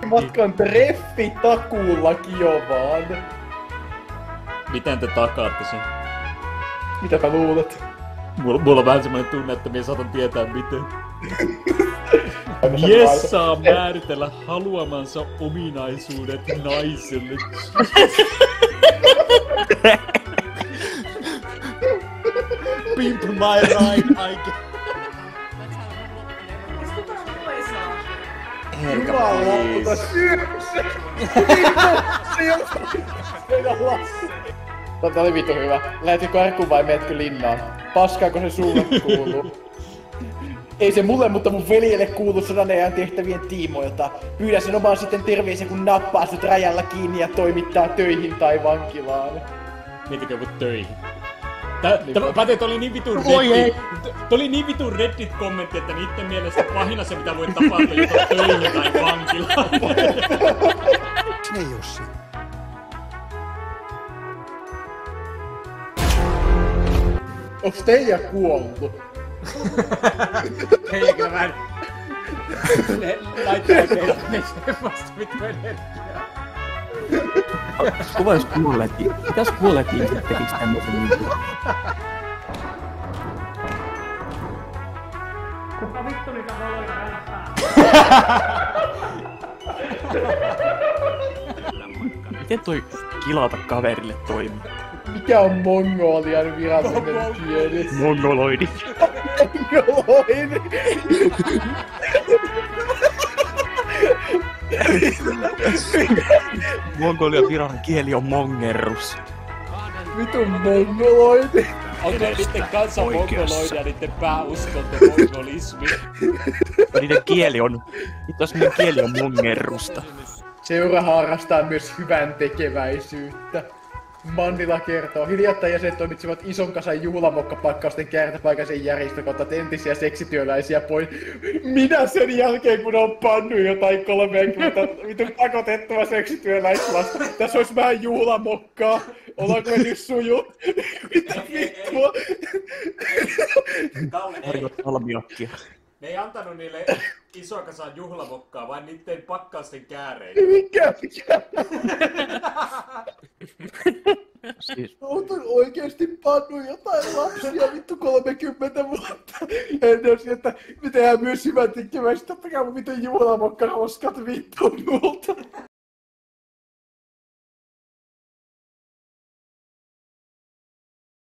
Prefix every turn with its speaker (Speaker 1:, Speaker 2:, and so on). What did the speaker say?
Speaker 1: Matkan treffi takuulla Kiovaan.
Speaker 2: Miten te takaatte sen?
Speaker 1: Mitäpä luulet?
Speaker 2: Mulla on vähän semmoinen tunne, että minä saatan tietää miten. Mies saa määritellä haluamansa ominaisuudet naiselle. Pimp my ride, I can...
Speaker 1: Jumalauta, se Tää oli vittu hyvä. Lähetkö karkuun vai meetkö linnaan? Paskaako se sulle kuuluu? Ei se mulle, mutta mun veljelle kuulu sodanajan tehtävien tiimoilta. Pyydän sen omaan sitten terveisiä, kun nappaa sut rajalla kiinni ja toimittaa töihin tai vankilaan.
Speaker 2: Mietitkö mut töihin? Pate, toi oli niin vitun Reddit-kommentti, että niitten mielestä pahina se mitä voi tapahtua joko töihin tai vankilaan.
Speaker 3: Ei oo siinä.
Speaker 1: Onks Teija kuollut?
Speaker 2: Teija kyllä vähän... laittaa teidät meseen vasta vittu energiaa.
Speaker 4: Kuva jos kuulleet, mitäs kuulleet ihmiset tekiks tämmösen niinku?
Speaker 5: Kuka vittu niitä valoja räjähtää?
Speaker 4: Miten toi kilata kaverille toimii?
Speaker 1: Mikä on mongolian virallinen kieli?
Speaker 4: Mongoloidi.
Speaker 1: Mongoloidi!
Speaker 4: Mongolian virallinen kieli on mongerrus.
Speaker 1: Vitun mongoloidi!
Speaker 2: Onko niitten kanssa mongoloidia niitten pääuskonto mongolismi?
Speaker 4: Niiden kieli on... Mitäs niiden kieli on mongerrusta?
Speaker 1: Seura harrastaa myös hyvän tekeväisyyttä. Mannila kertoo, hiljattain jäsenet toimitsivat ison kasan juhlamokkapakkausten kärtäpaikaisen järjestön kautta entisiä seksityöläisiä pois. Minä sen jälkeen, kun on pannut jotain 30 vitun pakotettua seksityöläislasta. Tässä olisi vähän juhlamokkaa. Ollaanko me nyt suju? Mitä vittua?
Speaker 4: Tarkoittaa almiakkia.
Speaker 2: Ne ei antanut niille isoa kasaan juhlamokkaa, vaan niitten pakkausten kääreitä.
Speaker 1: Mikä?
Speaker 4: Siis...
Speaker 1: Oot oikeesti pannut jotain lapsia vittu 30 vuotta ennen että me tehdään myös hyvän tekeväistä. Ottakaa mun vitun juhlamokkaroskat vittu multa.